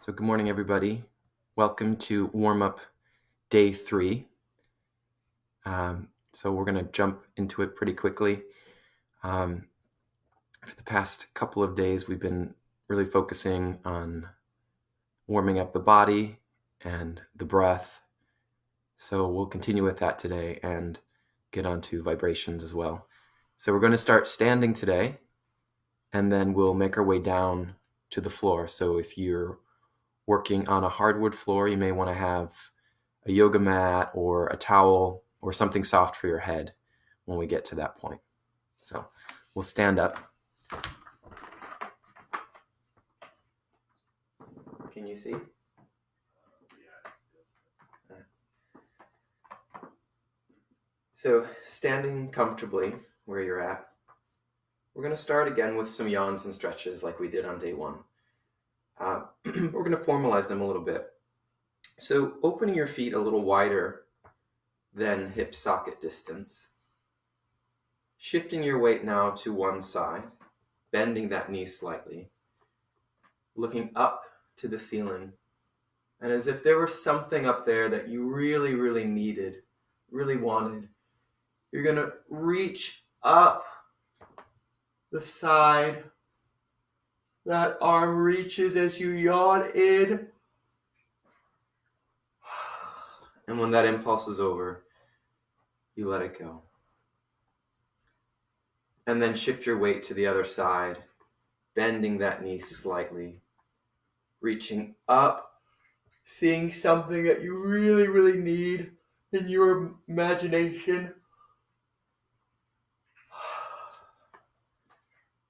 So good morning, everybody. Welcome to warm-up day 3. So we're going to jump into it pretty quickly. For the past couple of days, we've been really focusing on warming up the body and the breath. So we'll continue with that today and get onto vibrations as well. So we're going to start standing today, and then we'll make our way down to the floor. So if you're working on a hardwood floor, you may want to have a yoga mat or a towel or something soft for your head when we get to that point. So we'll stand up. Can you see? So standing comfortably where you're at, we're going to start again with some yawns and stretches like we did on day 1. We're going to formalize them a little bit. So opening your feet a little wider than hip socket distance. Shifting your weight now to one side, bending that knee slightly, looking up to the ceiling, and as if there were something up there that you really, really needed, really wanted, you're going to reach up the side. That arm reaches as you yawn in. And when that impulse is over, you let it go. And then shift your weight to the other side, bending that knee slightly, reaching up, seeing something that you really, really need in your imagination.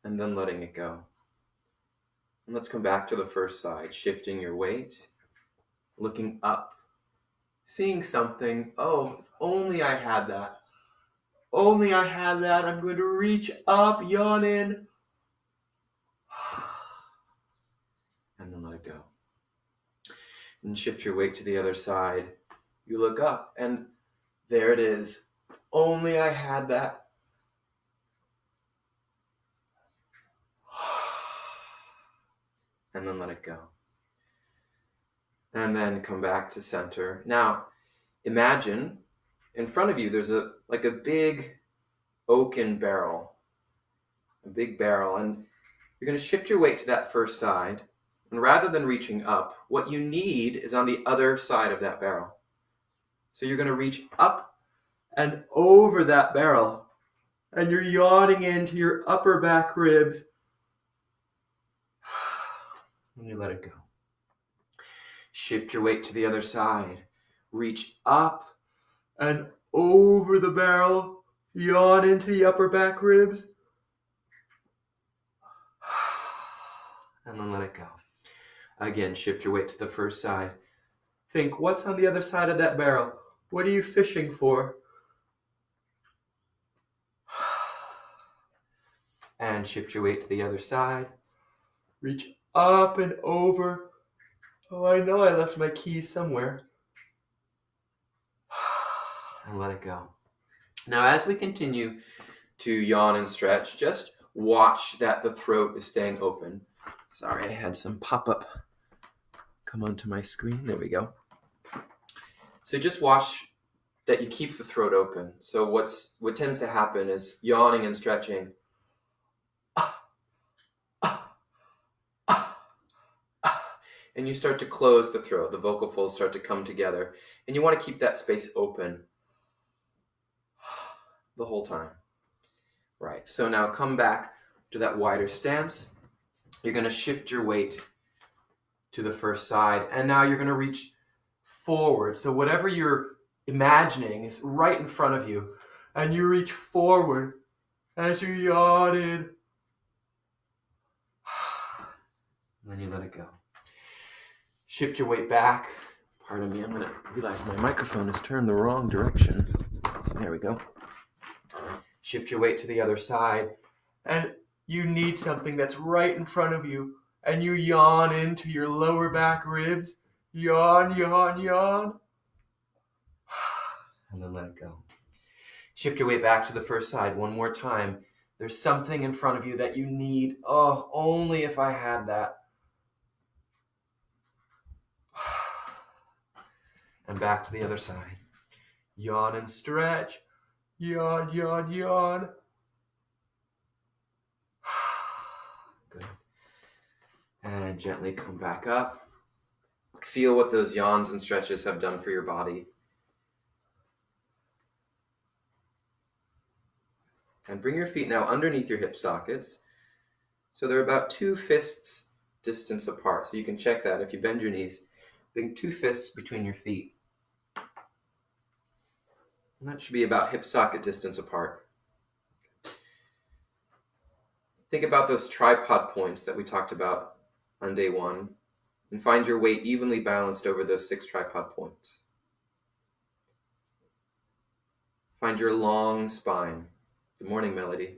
And then letting it go. And let's come back to the first side, shifting your weight, looking up, seeing something. Oh, if only I had that. Only I had that. I'm going to reach up, yawn in, and then let it go. And shift your weight to the other side. You look up, and there it is. If only I had that. And then let it go. And then come back to center. Now, imagine in front of you there's a big oaken barrel. A big barrel. And you're going to shift your weight to that first side. And rather than reaching up, what you need is on the other side of that barrel. So you're going to reach up and over that barrel. And you're yawning into your upper back ribs. And you let it go. Shift your weight to the other side. Reach up and over the barrel. Yawn into the upper back ribs. And then let it go. Again, shift your weight to the first side. Think, what's on the other side of that barrel? What are you fishing for? And shift your weight to the other side. Reach up and over. Oh, I know I left my keys somewhere. And let it go. Now, as we continue to yawn and stretch, just watch that the throat is staying open. Sorry, I had some pop-up come onto my screen. There we go. So just watch that you keep the throat open. So what tends to happen is yawning and stretching. And you start to close the throat. The vocal folds start to come together. And you want to keep that space open the whole time. Right, so now come back to that wider stance. You're going to shift your weight to the first side. And now you're going to reach forward. So whatever you're imagining is right in front of you. And you reach forward as you yawn in. And then you let it go. Shift your weight back. Pardon me, I'm going to realize my microphone is turned the wrong direction. There we go. Shift your weight to the other side. And you need something that's right in front of you. And you yawn into your lower back ribs. Yawn, yawn, yawn. And then let it go. Shift your weight back to the first side one more time. There's something in front of you that you need. Oh, only if I had that. And back to the other side. Yawn and stretch. Yawn, yawn, yawn. Good. And gently come back up. Feel what those yawns and stretches have done for your body. And bring your feet now underneath your hip sockets. So they're about 2 fists distance apart. So you can check that if you bend your knees. Bring 2 fists between your feet. And that should be about hip socket distance apart. Think about those tripod points that we talked about on day 1 and find your weight evenly balanced over those 6 tripod points. Find your long spine. Good morning, Melody.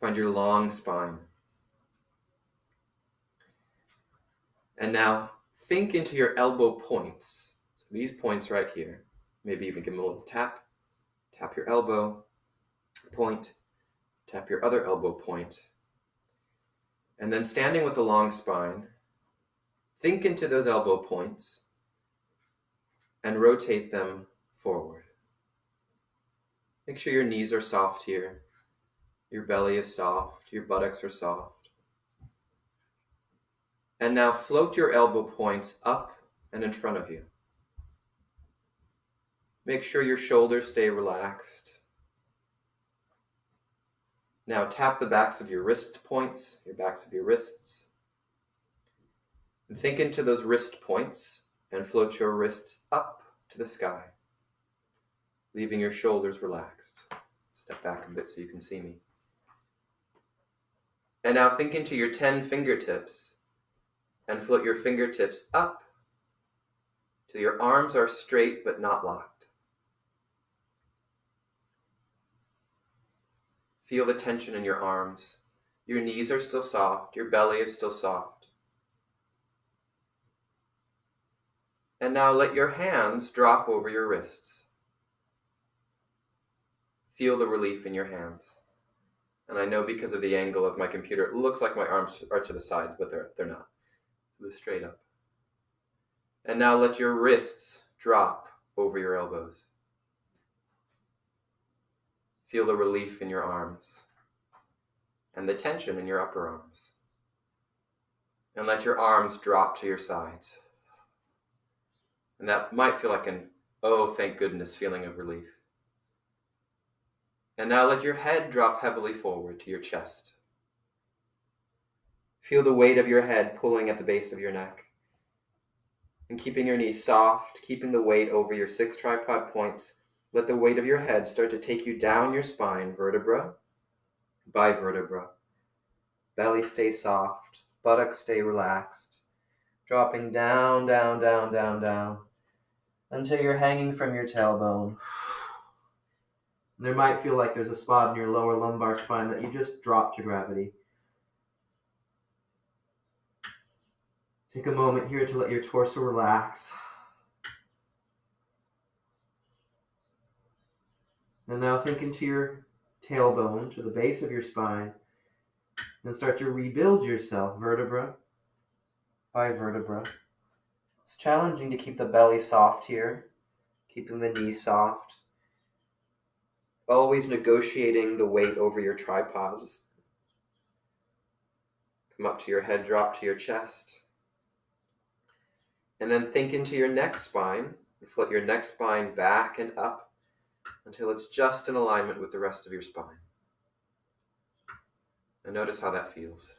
Find your long spine. And now think into your elbow points. So these points right here. Maybe even give them a little tap. Tap your elbow point. Tap your other elbow point. And then standing with the long spine, think into those elbow points and rotate them forward. Make sure your knees are soft here. Your belly is soft. Your buttocks are soft. And now float your elbow points up and in front of you. Make sure your shoulders stay relaxed. Now tap the backs of your wrist points, your backs of your wrists. And think into those wrist points and float your wrists up to the sky, leaving your shoulders relaxed. Step back a bit so you can see me. And now think into your 10 fingertips and float your fingertips up till your arms are straight but not locked. Feel the tension in your arms. Your knees are still soft. Your belly is still soft. And now let your hands drop over your wrists. Feel the relief in your hands. And I know because of the angle of my computer, it looks like my arms are to the sides, but they're not. They're straight up. And now let your wrists drop over your elbows. Feel the relief in your arms and the tension in your upper arms. And let your arms drop to your sides. And that might feel like an, oh, thank goodness, feeling of relief. And now let your head drop heavily forward to your chest. Feel the weight of your head pulling at the base of your neck. And keeping your knees soft, keeping the weight over your 6 tripod points, let the weight of your head start to take you down your spine, vertebra by vertebra. Belly stay soft, buttocks stay relaxed, dropping down, down, down, down, down, until you're hanging from your tailbone. There might feel like there's a spot in your lower lumbar spine that you just drop to gravity. Take a moment here to let your torso relax. And now think into your tailbone, to the base of your spine, and start to rebuild yourself, vertebra by vertebra. It's challenging to keep the belly soft here, keeping the knees soft. Always negotiating the weight over your tripods. Come up to your head, drop to your chest. And then think into your neck spine, and float your neck spine back and up until it's just in alignment with the rest of your spine. And notice how that feels.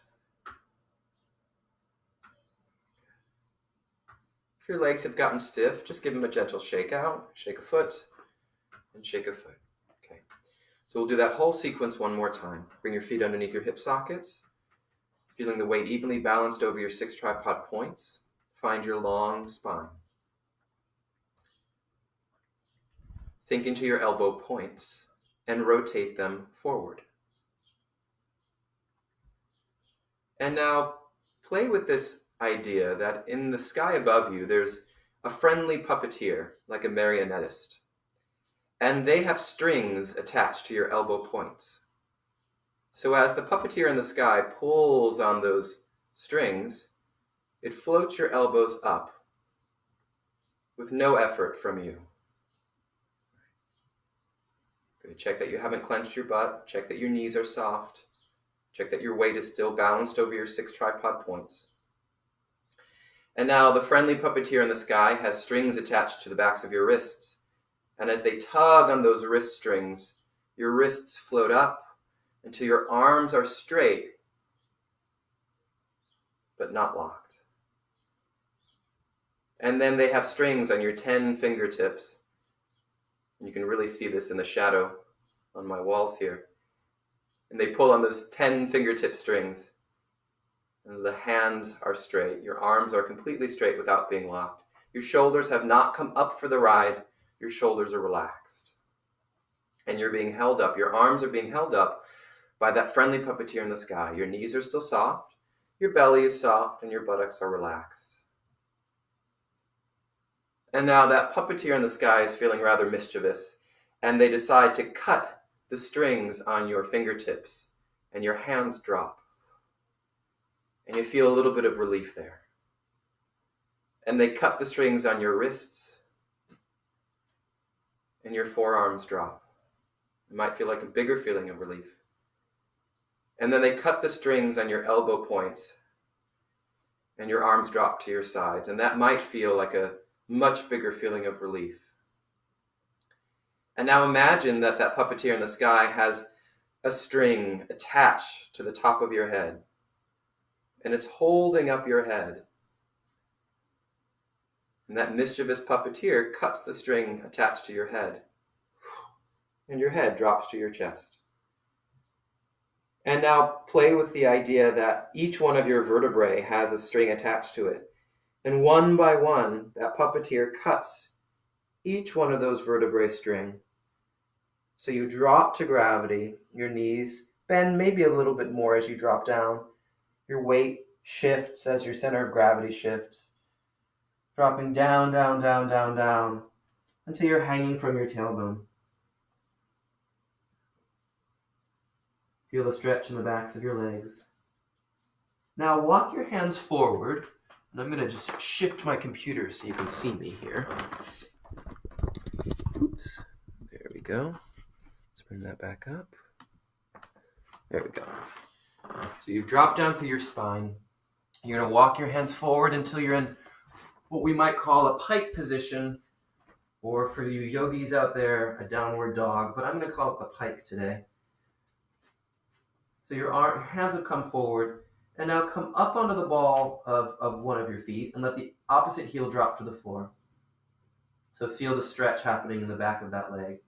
If your legs have gotten stiff, just give them a gentle shake out. Shake a foot and shake a foot. Okay. So we'll do that whole sequence one more time. Bring your feet underneath your hip sockets, feeling the weight evenly balanced over your 6 tripod points. Find your long spine. Think into your elbow points and rotate them forward. And now play with this idea that in the sky above you, there's a friendly puppeteer, like a marionettist. And they have strings attached to your elbow points. So as the puppeteer in the sky pulls on those strings, it floats your elbows up with no effort from you. Good. Check that you haven't clenched your butt. Check that your knees are soft. Check that your weight is still balanced over your 6 tripod points. And now the friendly puppeteer in the sky has strings attached to the backs of your wrists. And as they tug on those wrist strings, your wrists float up until your arms are straight, but not locked. And then they have strings on your 10 fingertips. You can really see this in the shadow on my walls here. And they pull on those 10 fingertip strings. And the hands are straight. Your arms are completely straight without being locked. Your shoulders have not come up for the ride. Your shoulders are relaxed. And you're being held up. Your arms are being held up by that friendly puppeteer in the sky. Your knees are still soft. Your belly is soft and your buttocks are relaxed. And now that puppeteer in the sky is feeling rather mischievous, and they decide to cut the strings on your fingertips, and your hands drop. And you feel a little bit of relief there. And they cut the strings on your wrists, and your forearms drop. It might feel like a bigger feeling of relief. And then they cut the strings on your elbow points, and your arms drop to your sides. And that might feel like a much bigger feeling of relief. And now imagine that that puppeteer in the sky has a string attached to the top of your head, and it's holding up your head. And that mischievous puppeteer cuts the string attached to your head, and your head drops to your chest. And now play with the idea that each one of your vertebrae has a string attached to it. And one by one, that puppeteer cuts each one of those vertebrae string. So you drop to gravity, your knees bend maybe a little bit more as you drop down. Your weight shifts as your center of gravity shifts, dropping down, down, down, down, down, until you're hanging from your tailbone. Feel the stretch in the backs of your legs. Now walk your hands forward. And I'm going to just shift my computer so you can see me here. Oops. There we go. Let's bring that back up. There we go. So you've dropped down through your spine. You're going to walk your hands forward until you're in what we might call a pike position, or for you yogis out there, a downward dog, but I'm going to call it the pike today. So your hands have come forward. And now come up onto the ball of one of your feet and let the opposite heel drop to the floor. So feel the stretch happening in the back of that leg.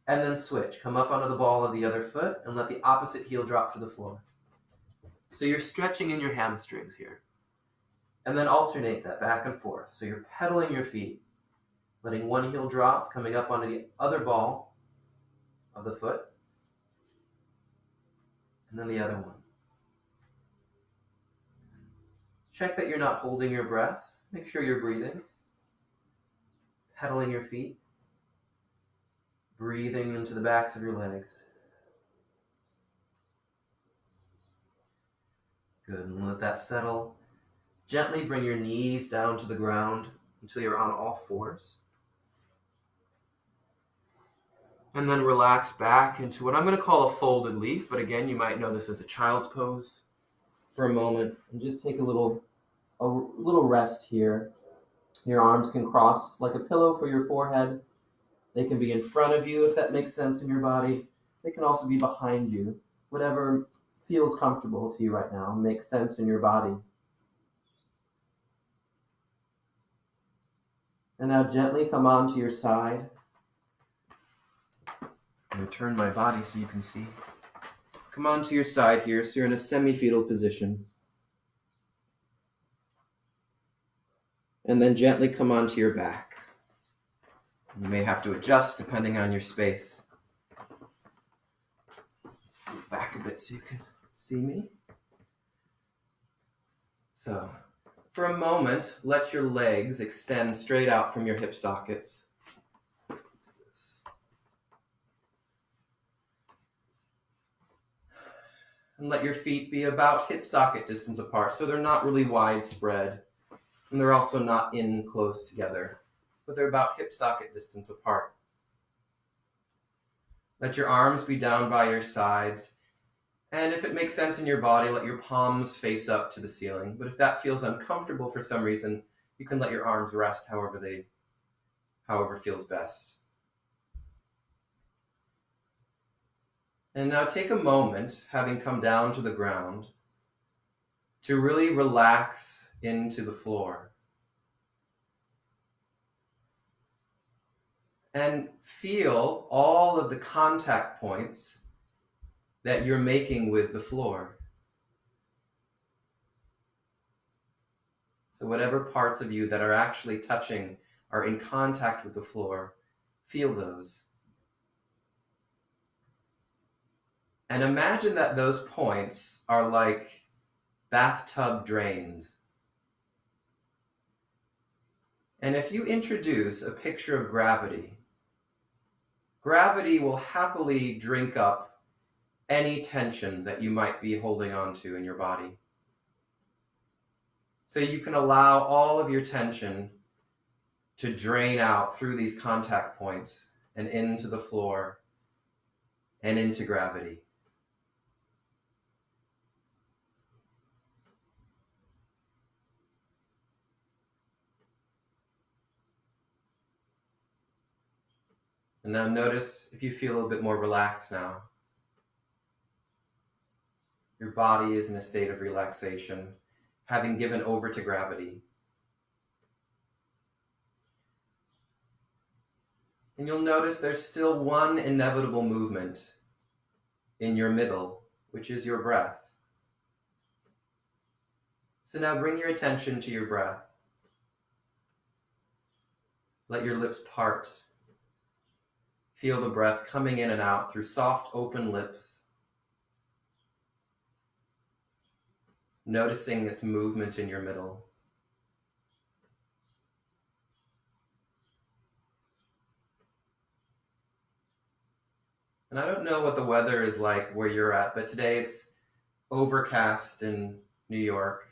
And then switch. Come up onto the ball of the other foot and let the opposite heel drop to the floor. So you're stretching in your hamstrings here. And then alternate that back and forth. So you're pedaling your feet, letting one heel drop, coming up onto the other ball of the foot, and then the other one. Check that you're not holding your breath. Make sure you're breathing. Pedaling your feet. Breathing into the backs of your legs. Good, and let that settle. Gently bring your knees down to the ground until you're on all fours. And then relax back into what I'm going to call a folded leaf, but again, you might know this as a child's pose for a moment, and just take a little rest here. Your arms can cross like a pillow for your forehead. They can be in front of you if that makes sense in your body. They can also be behind you. Whatever feels comfortable to you right now, makes sense in your body. And now gently come onto your side. I'm going to turn my body so you can see. Come onto your side here, so you're in a semi-fetal position. And then gently come onto your back. You may have to adjust depending on your space. Move back a bit so you can see me. So, for a moment, let your legs extend straight out from your hip sockets. And let your feet be about hip socket distance apart, so they're not really widespread. And they're also not in close together, but they're about hip socket distance apart. Let your arms be down by your sides. And if it makes sense in your body, let your palms face up to the ceiling. But if that feels uncomfortable for some reason, you can let your arms rest however feels best. And now take a moment, having come down to the ground, to really relax into the floor. And feel all of the contact points that you're making with the floor. So whatever parts of you that are actually touching are in contact with the floor, feel those. And imagine that those points are like bathtub drains. And if you introduce a picture of gravity, gravity will happily drink up any tension that you might be holding on to in your body. So you can allow all of your tension to drain out through these contact points and into the floor and into gravity. And now notice if you feel a little bit more relaxed now. Your body is in a state of relaxation, having given over to gravity. And you'll notice there's still one inevitable movement in your middle, which is your breath. So now bring your attention to your breath. Let your lips part. Feel the breath coming in and out through soft, open lips. Noticing its movement in your middle. And I don't know what the weather is like where you're at, but today it's overcast in New York.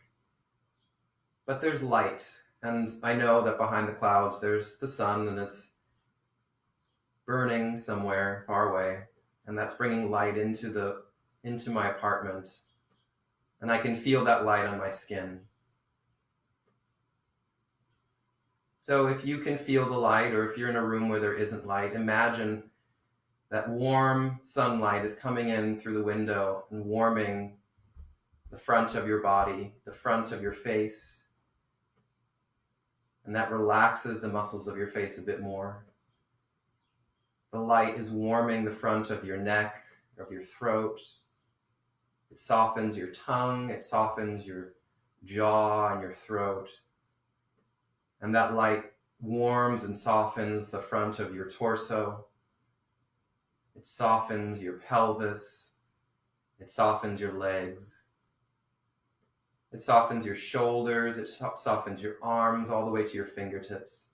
But there's light, and I know that behind the clouds there's the sun, and it's burning somewhere far away, and that's bringing light into my apartment, and I can feel that light on my skin. So if you can feel the light, or if you're in a room where there isn't light, imagine that warm sunlight is coming in through the window and warming the front of your body, the front of your face, and that relaxes the muscles of your face a bit more. The light is warming the front of your neck, of your throat. It softens your tongue, it softens your jaw and your throat. And that light warms and softens the front of your torso. It softens your pelvis. It softens your legs. It softens your shoulders. It softens your arms all the way to your fingertips.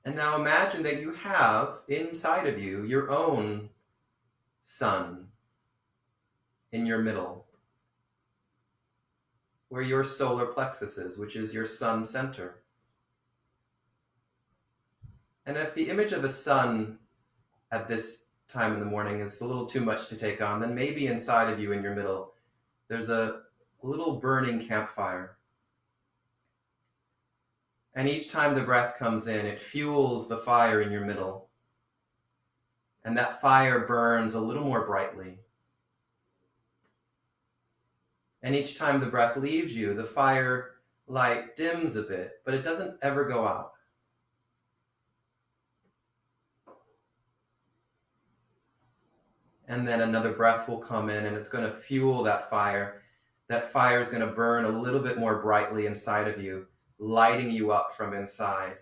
And now imagine that you have inside of you your own sun in your middle, where your solar plexus is, which is your sun center. And if the image of a sun at this time in the morning is a little too much to take on, then maybe inside of you in your middle, there's a little burning campfire. And each time the breath comes in, it fuels the fire in your middle. And that fire burns a little more brightly. And each time the breath leaves you, the fire light dims a bit, but it doesn't ever go out. And then another breath will come in, and it's going to fuel that fire. That fire is going to burn a little bit more brightly inside of you, lighting you up from inside.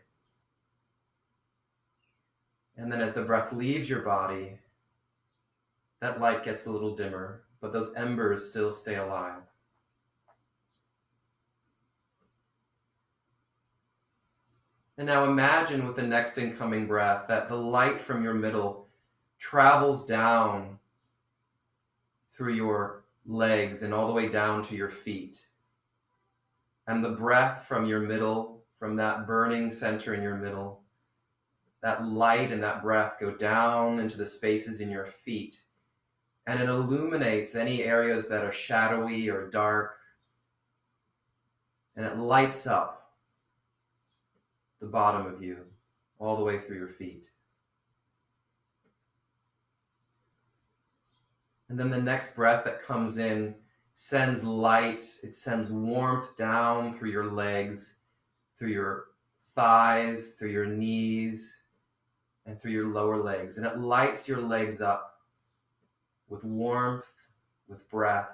And then as the breath leaves your body, that light gets a little dimmer, but those embers still stay alive. And now imagine with the next incoming breath that the light from your middle travels down through your legs and all the way down to your feet. And the breath from your middle, from that burning center in your middle, that light and that breath go down into the spaces in your feet. And it illuminates any areas that are shadowy or dark. And it lights up the bottom of you all the way through your feet. And then the next breath that comes in sends light, it sends warmth down through your legs, through your thighs, through your knees, and through your lower legs. And it lights your legs up with warmth, with breath.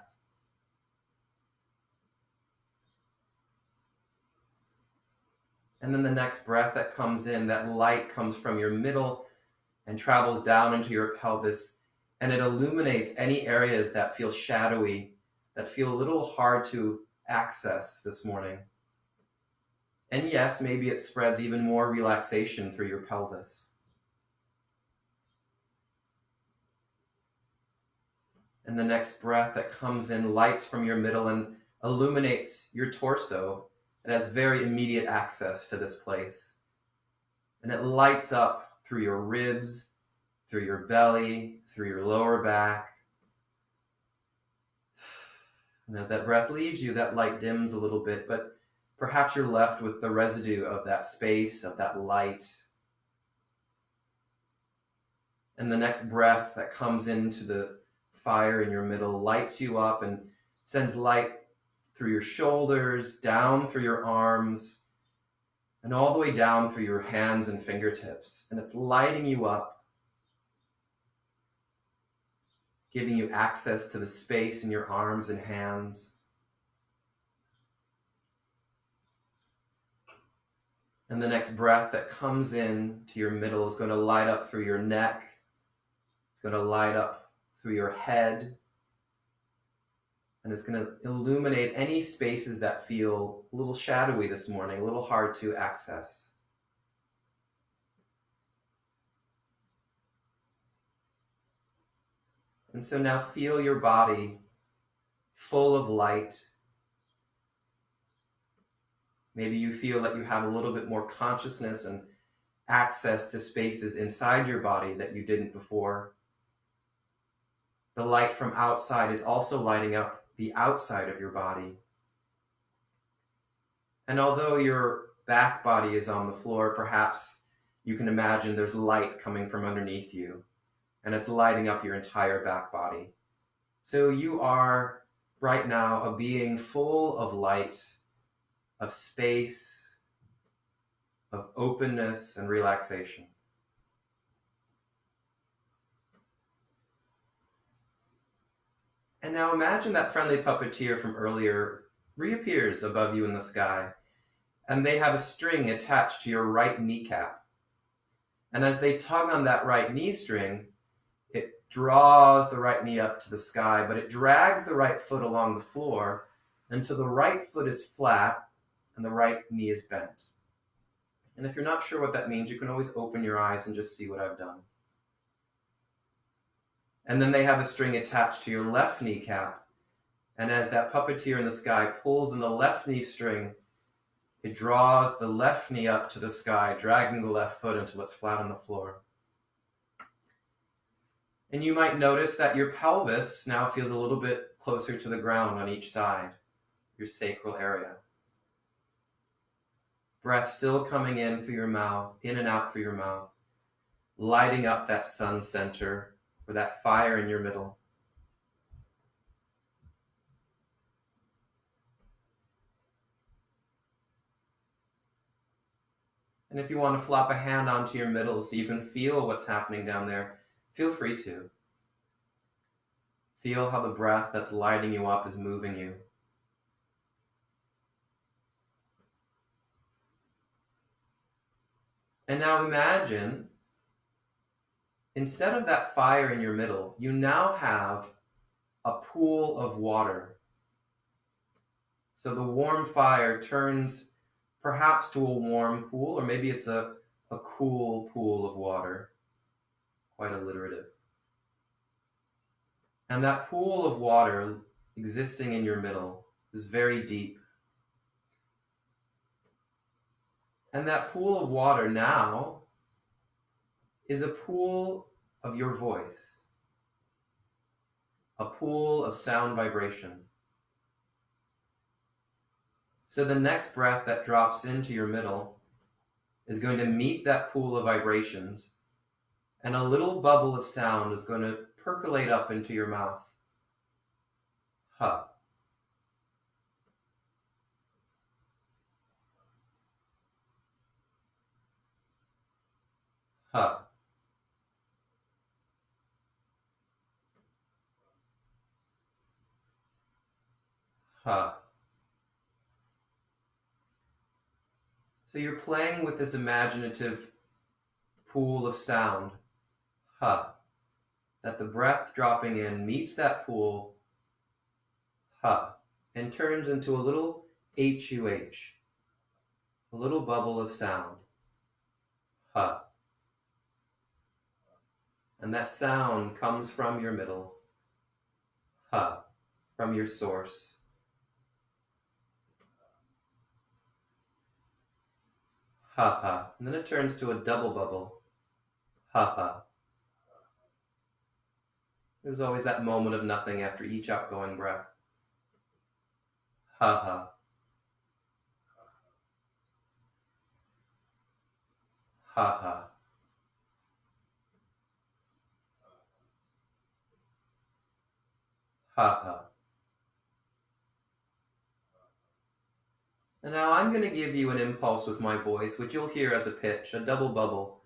And then the next breath that comes in, that light comes from your middle and travels down into your pelvis, and it illuminates any areas that feel shadowy, that feel a little hard to access this morning. And yes, maybe it spreads even more relaxation through your pelvis. And the next breath that comes in lights from your middle and illuminates your torso. It has very immediate access to this place. And it lights up through your ribs, through your belly, through your lower back. And as that breath leaves you, that light dims a little bit, but perhaps you're left with the residue of that space, of that light. And the next breath that comes into the fire in your middle lights you up and sends light through your shoulders, down through your arms, and all the way down through your hands and fingertips. And it's lighting you up, giving you access to the space in your arms and hands. And the next breath that comes in to your middle is going to light up through your neck. It's going to light up through your head. And it's going to illuminate any spaces that feel a little shadowy this morning, a little hard to access. And so now feel your body full of light. Maybe you feel that you have a little bit more consciousness and access to spaces inside your body that you didn't before. The light from outside is also lighting up the outside of your body. And although your back body is on the floor, perhaps you can imagine there's light coming from underneath you, and it's lighting up your entire back body. So you are right now a being full of light, of space, of openness and relaxation. And now imagine that friendly puppeteer from earlier reappears above you in the sky, and they have a string attached to your right kneecap. And as they tug on that right knee string, it draws the right knee up to the sky, but it drags the right foot along the floor until the right foot is flat and the right knee is bent. And if you're not sure what that means, you can always open your eyes and just see what I've done. And then they have a string attached to your left kneecap. And as that puppeteer in the sky pulls in the left knee string, it draws the left knee up to the sky, dragging the left foot until it's flat on the floor. And you might notice that your pelvis now feels a little bit closer to the ground on each side, your sacral area. Breath still coming in through your mouth, in and out through your mouth, lighting up that sun center, or that fire in your middle. And if you want to flop a hand onto your middle so you can feel what's happening down there, feel free to. Feel how the breath that's lighting you up is moving you. And now imagine, instead of that fire in your middle, you now have a pool of water. So the warm fire turns perhaps to a warm pool, or maybe it's a cool pool of water. Quite alliterative. And that pool of water existing in your middle is very deep. And that pool of water now is a pool of your voice, a pool of sound vibration. So the next breath that drops into your middle is going to meet that pool of vibrations, and a little bubble of sound is going to percolate up into your mouth. Ha. Ha. Ha. So you're playing with this imaginative pool of sound, ha, that the breath dropping in meets that pool, ha, and turns into a little HUH, a little bubble of sound, ha. And that sound comes from your middle, ha, from your source. Ha ha. And then it turns to a double bubble. Ha ha. There's always that moment of nothing after each outgoing breath. Ha ha. Ha ha. Ha ha. And now I'm going to give you an impulse with my voice, which you'll hear as a pitch, a double bubble,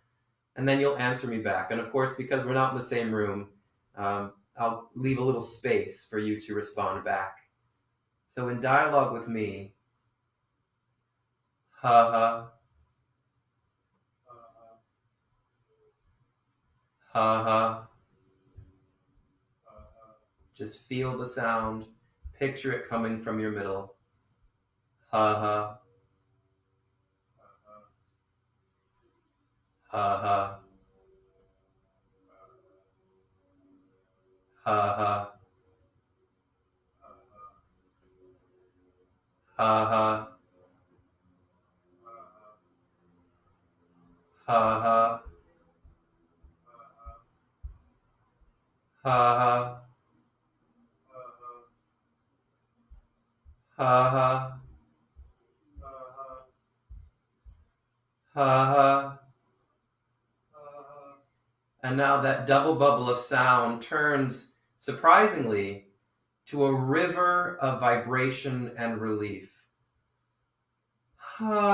and then you'll answer me back. And of course, because we're not in the same room, I'll leave a little space for you to respond back. So in dialogue with me, ha ha, ha ha. Just feel the sound, picture it coming from your middle. Ha ha. Ha ha. Ha ha. Ha ha. Ha ha. Ha ha. Ha ha. Ha ha. And now that double bubble of sound turns, surprisingly, to a river of vibration and relief. Ha.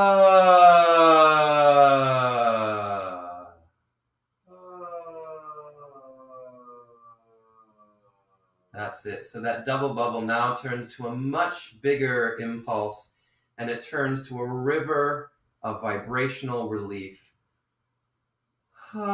That's it. So that double bubble now turns to a much bigger impulse, and it turns to a river of vibrational relief. And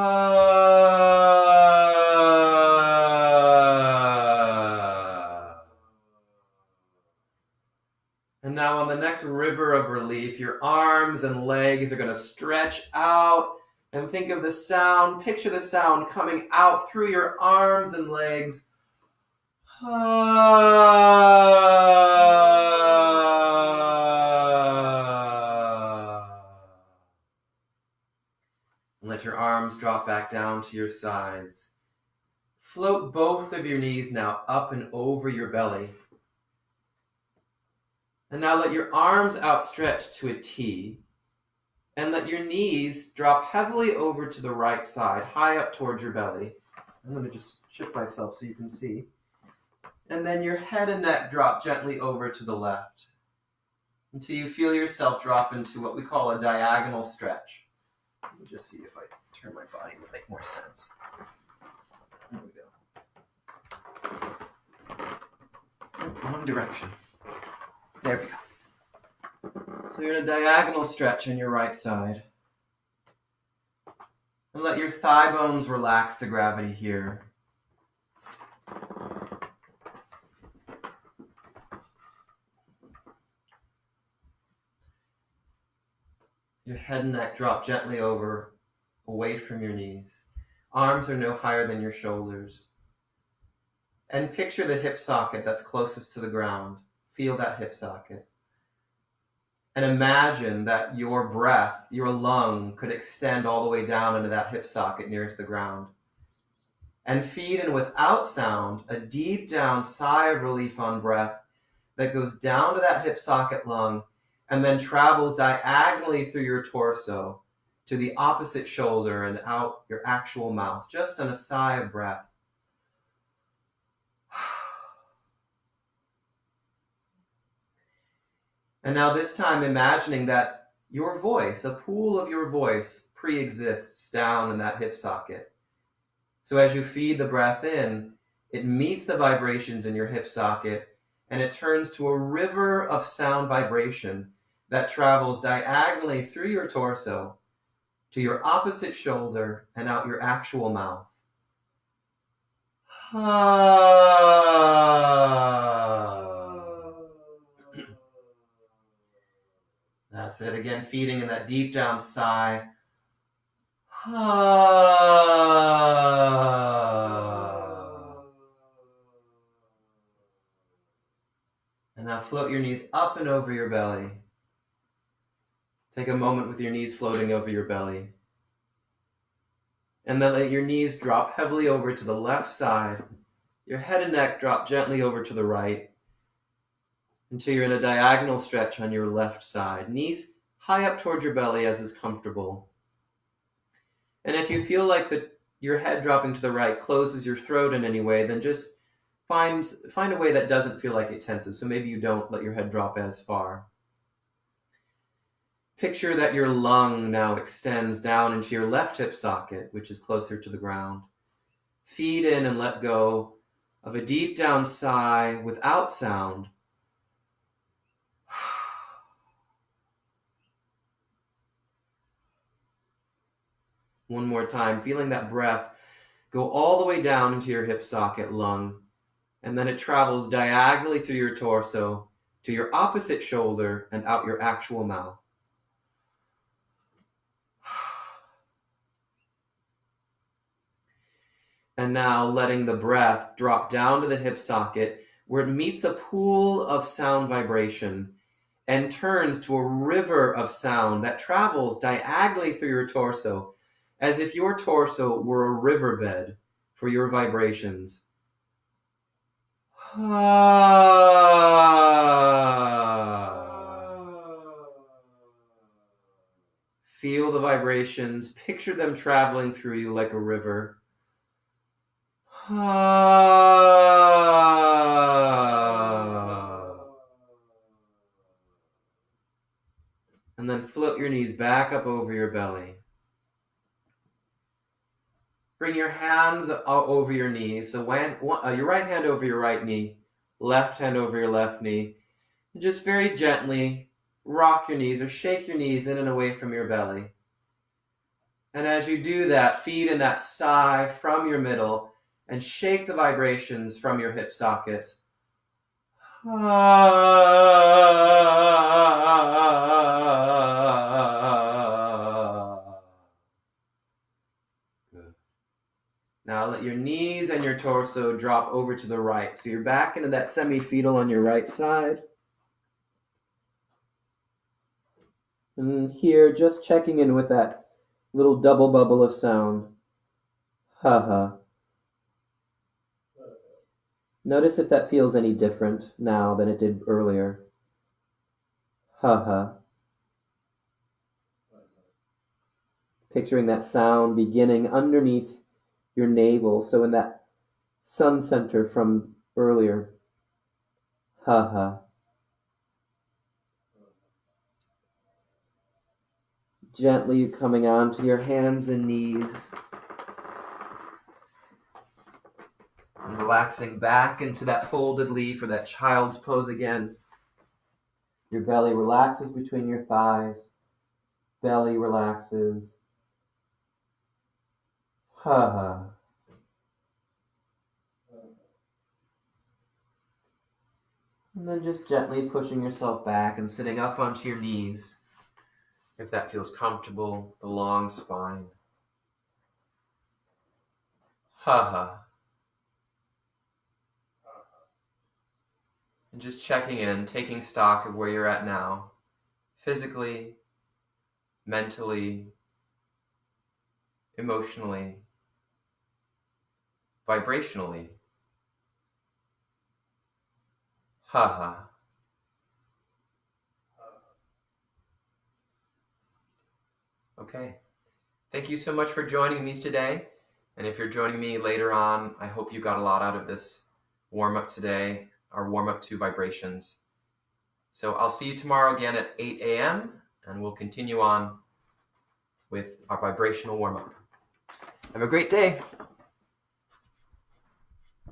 now on the next river of relief, your arms and legs are going to stretch out, and think of the sound, picture the sound coming out through your arms and legs. And let your arms drop back down to your sides. Float both of your knees now up and over your belly. And now let your arms outstretch to a T, and let your knees drop heavily over to the right side, high up towards your belly. I'm going to just shift myself so you can see. And then your head and neck drop gently over to the left until you feel yourself drop into what we call a diagonal stretch. Let me just see if I can turn my body to make more sense. There we go. Wrong direction. There we go. So you're in a diagonal stretch on your right side. And let your thigh bones relax to gravity here. Your head and neck drop gently over, away from your knees. Arms are no higher than your shoulders. And picture the hip socket that's closest to the ground. Feel that hip socket. And imagine that your breath, your lung, could extend all the way down into that hip socket nearest the ground. And feed in without sound a deep down sigh of relief on breath that goes down to that hip socket lung and then travels diagonally through your torso to the opposite shoulder and out your actual mouth, just on a sigh of breath. And now this time imagining that your voice, a pool of your voice, pre-exists down in that hip socket. So as you feed the breath in, it meets the vibrations in your hip socket and it turns to a river of sound vibration that travels diagonally through your torso to your opposite shoulder and out your actual mouth. That's it. Again, feeding in that deep down sigh. And now float your knees up and over your belly. Take a moment with your knees floating over your belly. And then let your knees drop heavily over to the left side. Your head and neck drop gently over to the right until you're in a diagonal stretch on your left side. Knees high up towards your belly as is comfortable. And if you feel like your head dropping to the right closes your throat in any way, then just find a way that doesn't feel like it tenses. So maybe you don't let your head drop as far. Picture that your lung now extends down into your left hip socket, which is closer to the ground. Feed in and let go of a deep down sigh without sound. One more time, feeling that breath go all the way down into your hip socket, lung, and then it travels diagonally through your torso to your opposite shoulder and out your actual mouth. And now letting the breath drop down to the hip socket where it meets a pool of sound vibration and turns to a river of sound that travels diagonally through your torso as if your torso were a riverbed for your vibrations. Feel the vibrations, picture them traveling through you like a river. And then float your knees back up over your belly. Bring your hands over your knees. So your right hand over your right knee, left hand over your left knee. And just very gently rock your knees or shake your knees in and away from your belly. And as you do that, feed in that sigh from your middle and shake the vibrations from your hip sockets. Good. Now let your knees and your torso drop over to the right. So you're back into that semi-fetal on your right side. And here, just checking in with that little double bubble of sound. Ha-ha. Notice if that feels any different now than it did earlier. Ha-ha. Picturing that sound beginning underneath your navel, so in that sun center from earlier. Ha-ha. Gently coming onto your hands and knees. And relaxing back into that folded leaf or that child's pose again. Your belly relaxes between your thighs. Belly relaxes. Ha-ha. And then just gently pushing yourself back and sitting up onto your knees, if that feels comfortable, the long spine. Ha-ha. And just checking in, taking stock of where you're at now, physically, mentally, emotionally, vibrationally. Ha. Okay. Thank you so much for joining me today. And if you're joining me later on, I hope you got a lot out of this warm-up today, our warm-up to vibrations. So I'll see you tomorrow again at 8 a.m. and we'll continue on with our vibrational warm-up. Have a great day.